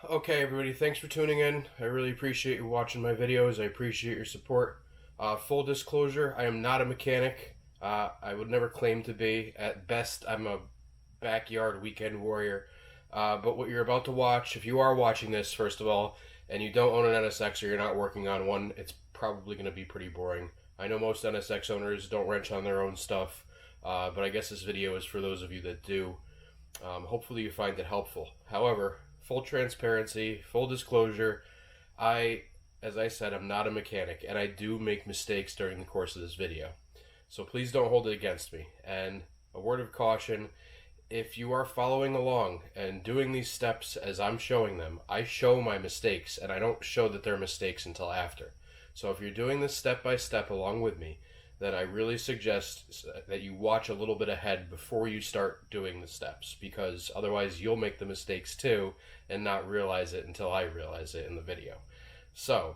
Okay, everybody, thanks for tuning in. I really appreciate you watching my videos. I appreciate your support. Full disclosure, I am not a mechanic. I would never claim to be. At best, I'm a backyard weekend warrior. But what you're about to watch, if you are watching this, first of all, and you don't own an NSX or you're not working on one, it's probably going to be pretty boring. I know most NSX owners don't wrench on their own stuff, but I guess this video is for those of you that do. Hopefully you find it helpful. However, full transparency, full disclosure, as I said, I'm not a mechanic, and I do make mistakes during the course of this video. So please don't hold it against me. And a word of caution, if you are following along and doing these steps as I'm showing them, I show my mistakes, and I don't show that they're mistakes until after. So if you're doing this step by step along with me, then I really suggest that you watch a little bit ahead before you start doing the steps, because otherwise you'll make the mistakes too and not realize it until I realize it in the video. So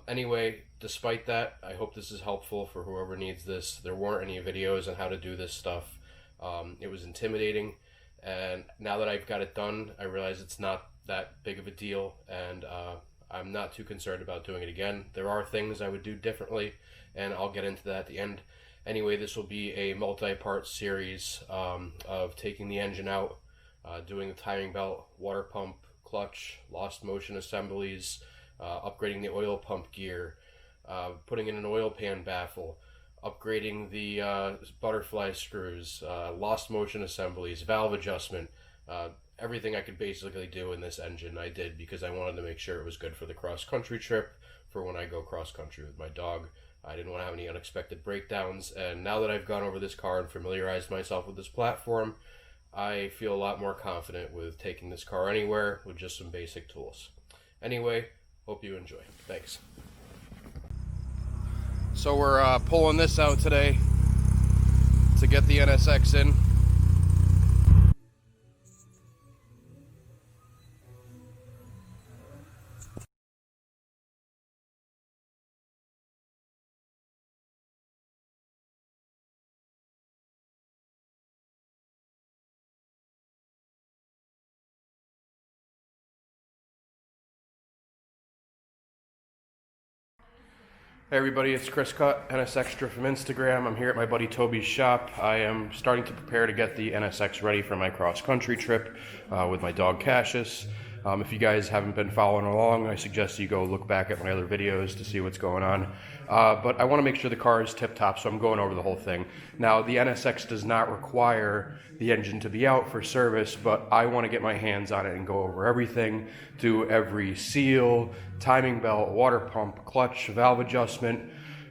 anyway, despite that, I hope this is helpful for whoever needs this. There weren't any videos on how to do this stuff. It was intimidating, and now that I've got it done, I realize it's not that big of a deal, and I'm not too concerned about doing it again. There are things I would do differently, and I'll get into that at the end. Anyway, this will be a multi-part series of taking the engine out, doing the timing belt, water pump, clutch, lost motion assemblies, upgrading the oil pump gear, putting in an oil pan baffle, upgrading the butterfly screws, lost motion assemblies, valve adjustment, everything I could basically do in this engine I did, because I wanted to make sure it was good for the cross-country trip, for when I go cross-country with my dog. I didn't want to have any unexpected breakdowns, and now that I've gone over this car and familiarized myself with this platform, I feel a lot more confident with taking this car anywhere with just some basic tools. Anyway, hope you enjoy. Thanks. So we're pulling this out today to get the NSX in. Hey everybody, it's Chris Cutt, NS Extra from Instagram. I'm here at my buddy Toby's shop. I am starting to prepare to get the NSX ready for my cross-country trip with my dog Cassius. If you guys haven't been following along, I suggest you go look back at my other videos to see what's going on. But I want to make sure the car is tip-top, so I'm going over the whole thing. Now, the NSX does not require the engine to be out for service, but I want to get my hands on it and go over everything, do every seal, timing belt, water pump, clutch, valve adjustment,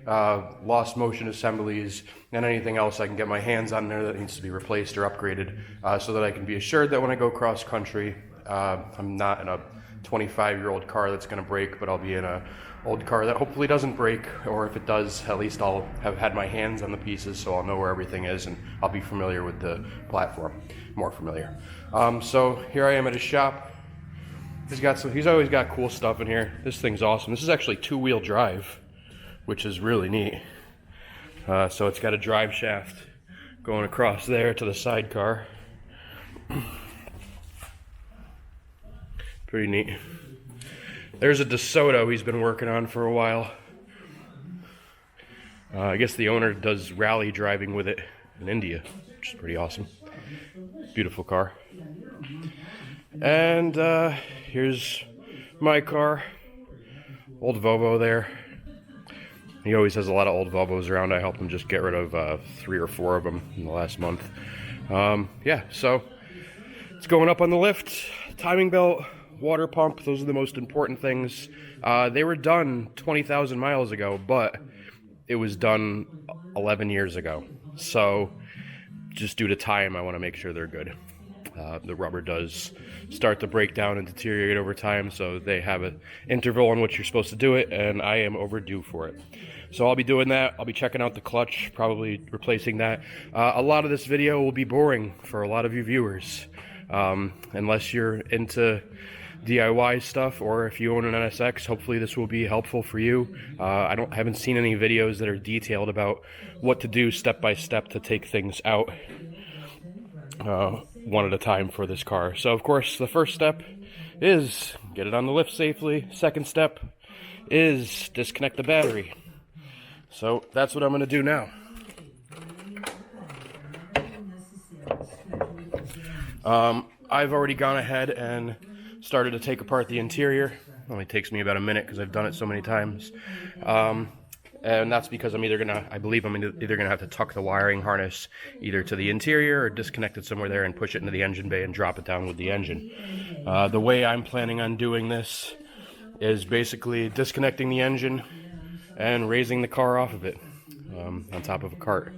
lost motion assemblies, and anything else I can get my hands on there that needs to be replaced or upgraded, so that I can be assured that when I go cross-country, I'm not in a 25-year-old car that's going to break, but I'll be in a old car that hopefully doesn't break, or if it does, at least I'll have had my hands on the pieces, so I'll know where everything is, and I'll be familiar with the platform, more familiar. So here I am at his shop. He's always got cool stuff in here. This thing's awesome. This is actually two-wheel drive, which is really neat. So it's got a drive shaft going across there to the sidecar. Pretty neat. There's a DeSoto he's been working on for a while. I guess the owner does rally driving with it in India, which is pretty awesome. Beautiful car. And here's my car. Old Volvo there. He always has a lot of old Volvos around. I helped him just get rid of 3 or 4 of them in the last month. Yeah, so it's going up on the lift. Timing belt, water pump, those are the most important things. They were done 20,000 miles ago, but it was done 11 years ago. So just due to time, I want to make sure they're good. The rubber does start to break down and deteriorate over time, so they have an interval in which you're supposed to do it, and I am overdue for it. So I'll be doing that. I'll be checking out the clutch, probably replacing that. A lot of this video will be boring for a lot of you viewers, unless you're into DIY stuff, or if you own an NSX, hopefully this will be helpful for you. I haven't seen any videos that are detailed about what to do step by step to take things out. one at a time for this car. So of course the first step is get it on the lift safely. Second step is disconnect the battery. So that's what I'm going to do now. I've already gone ahead and started to take apart the interior. It only takes me about a minute because I've done it so many times. And that's because I believe I'm either gonna have to tuck the wiring harness either to the interior or disconnect it somewhere there and push it into the engine bay and drop it down with the engine. The way I'm planning on doing this is basically disconnecting the engine and raising the car off of it on top of a cart.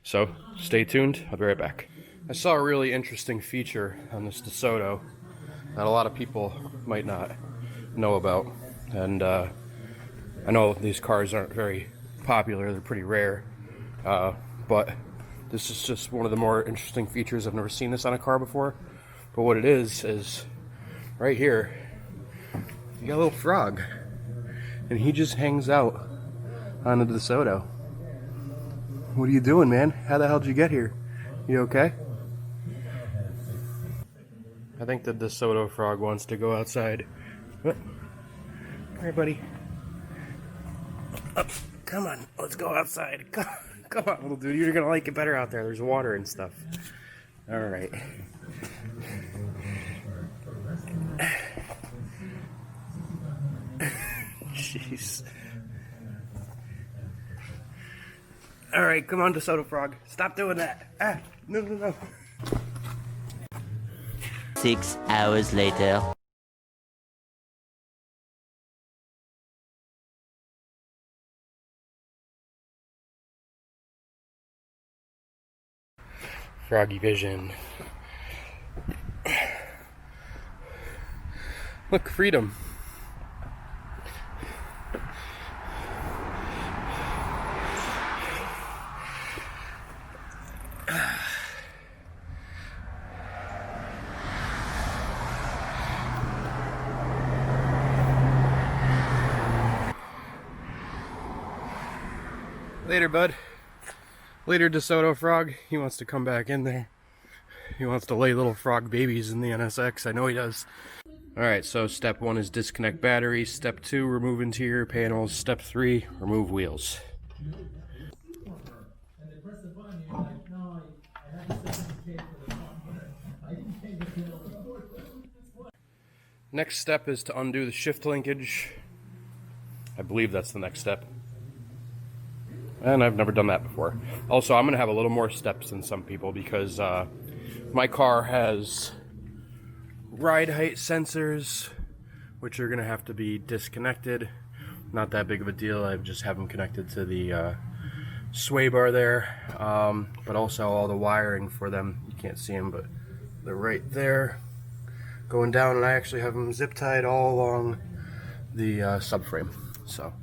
So stay tuned, I'll be right back. I saw a really interesting feature on this DeSoto that a lot of people might not know about, and I know these cars aren't very popular, they're pretty rare, but this is just one of the more interesting features. I've never seen this on a car before, but what it is right here, you got a little frog, and he just hangs out on the DeSoto. What are you doing, man? How the hell did you get here? You okay? I think the DeSoto frog wants to go outside. Come here, buddy. Oh, come on, let's go outside. Come on, little dude. You're gonna like it better out there. There's water and stuff. All right. Jeez. All right, come on, DeSoto frog. Stop doing that. Ah, no. 6 hours later. Froggy vision. Look, freedom. Later, bud. Later, DeSoto frog. He wants to come back in there. He wants to lay little frog babies in the NSX. I know he does. Alright, so step 1 is disconnect battery. Step 2, remove interior panels. Step 3, remove wheels. Next step is to undo the shift linkage. I believe that's the next step. And I've never done that before. Also, I'm going to have a little more steps than some people because my car has ride height sensors, which are going to have to be disconnected. Not that big of a deal. I just have them connected to the sway bar there. But also all the wiring for them. You can't see them, but they're right there going down. And I actually have them zip tied all along the subframe. So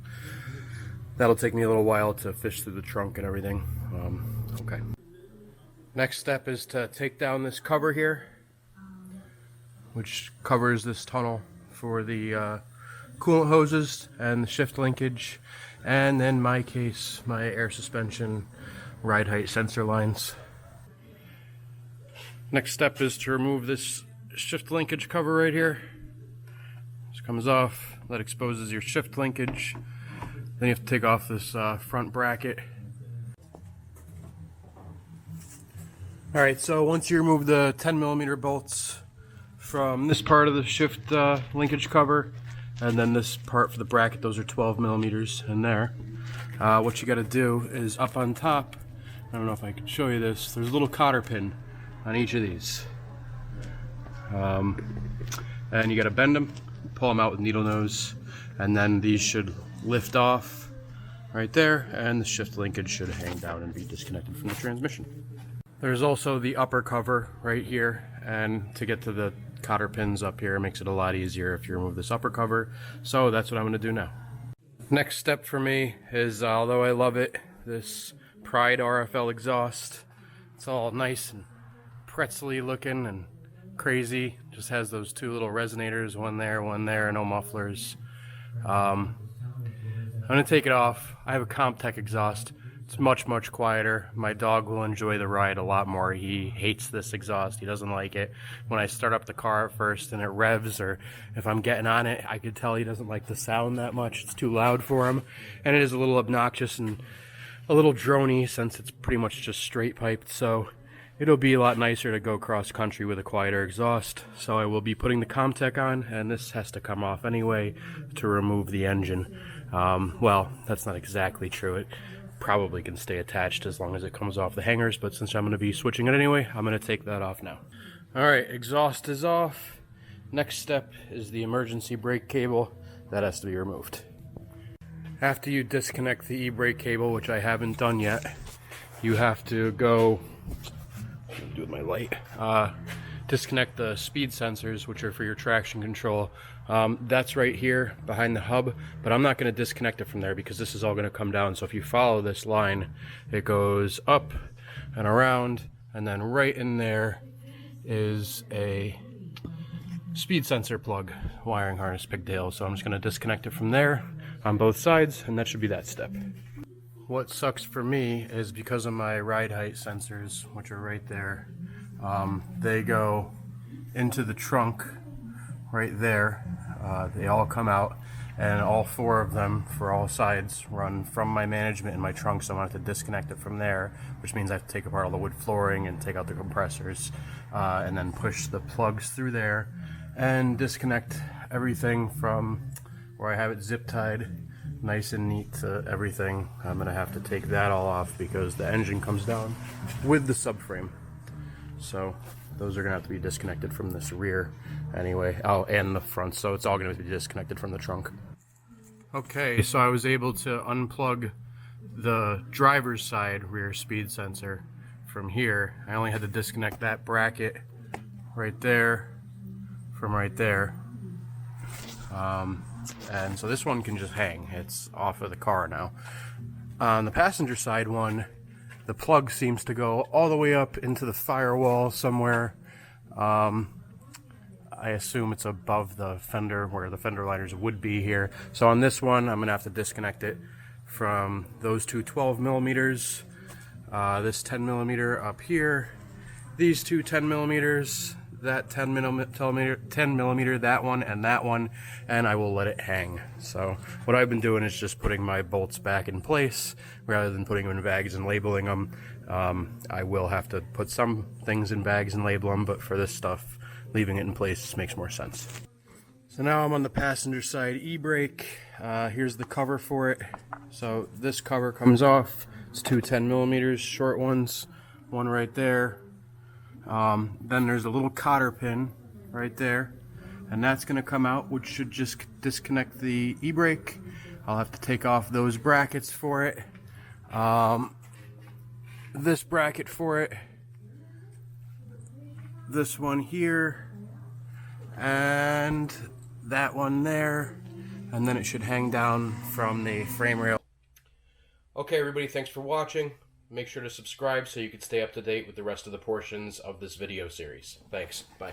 that'll take me a little while to fish through the trunk and everything. Okay. Next step is to take down this cover here, which covers this tunnel for the coolant hoses and the shift linkage, and in my case, my air suspension ride height sensor lines. Next step is to remove this shift linkage cover right here. This comes off. That exposes your shift linkage. Then you have to take off this front bracket. Alright, so once you remove the 10mm bolts from this part of the shift linkage cover, and then this part for the bracket, those are 12mm in there. What you got to do is up on top, I don't know if I can show you this, there's a little cotter pin on each of these. And you got to bend them, pull them out with needle nose, and then these should lift off right there, and the shift linkage should hang down and be disconnected from the transmission. There's also the upper cover right here, and to get to the cotter pins up here, it makes it a lot easier if you remove this upper cover. So that's what I'm going to do now. Next step for me is, although I love it, this Pride RFL exhaust. It's all nice and pretzel-y looking and crazy. Just has those two little resonators, one there, no mufflers. I'm going to take it off. I have a Comptech exhaust. It's much, much quieter. My dog will enjoy the ride a lot more. He hates this exhaust. He doesn't like it. When I start up the car at first and it revs, or if I'm getting on it, I could tell he doesn't like the sound that much. It's too loud for him. And it is a little obnoxious and a little drony since it's pretty much just straight piped. So it'll be a lot nicer to go cross country with a quieter exhaust. So I will be putting the Comtech on, and this has to come off anyway to remove the engine. Well, that's not exactly true. It probably can stay attached as long as it comes off the hangers, but since I'm going to be switching it anyway, I'm going to take that off now. Alright, exhaust is off. Next step is the emergency brake cable. That has to be removed. After you disconnect the e-brake cable, which I haven't done yet, you have to go, what do I do with my light? Disconnect the speed sensors, which are for your traction control. That's right here behind the hub, but I'm not going to disconnect it from there because this is all going to come down. So if you follow this line, it goes up and around, and then right in there is a speed sensor plug, wiring harness pigtail. So I'm just going to disconnect it from there on both sides, and that should be that step. What sucks for me is because of my ride height sensors, which are right there, they go into the trunk right there. They all come out, and all four of them for all sides run from my management in my trunk, so I'm going to have to disconnect it from there, which means I have to take apart all the wood flooring and take out the compressors, and then push the plugs through there and disconnect everything from where I have it zip tied nice and neat to everything. I'm going to have to take that all off because the engine comes down with the subframe. So those are going to have to be disconnected from this rear anyway. Oh, and the front, so it's all going to be disconnected from the trunk. Okay, so I was able to unplug the driver's side rear speed sensor from here. I only had to disconnect that bracket right there from right there. And so this one can just hang. It's off of the car now. On the passenger side one, the plug seems to go all the way up into the firewall somewhere. I assume it's above the fender where the fender liners would be here. So on this one, I'm going to have to disconnect it from those two 12 millimeters, this 10 millimeter up here, these two 10 millimeters, that 10 millimeter, that one, and I will let it hang. So what I've been doing is just putting my bolts back in place rather than putting them in bags and labeling them. I will have to put some things in bags and label them, but for this stuff, leaving it in place makes more sense. So now I'm on the passenger side e-brake. Here's the cover for it. So this cover comes off. It's two 10 millimeters, short ones, one right there. Then there's a little cotter pin right there, and that's going to come out, which should just disconnect the e-brake. I'll have to take off those brackets for it, this bracket for it, this one here, and that one there, and then it should hang down from the frame rail. Okay, everybody, thanks for watching. Make sure to subscribe so you can stay up to date with the rest of the portions of this video series. Thanks. Bye.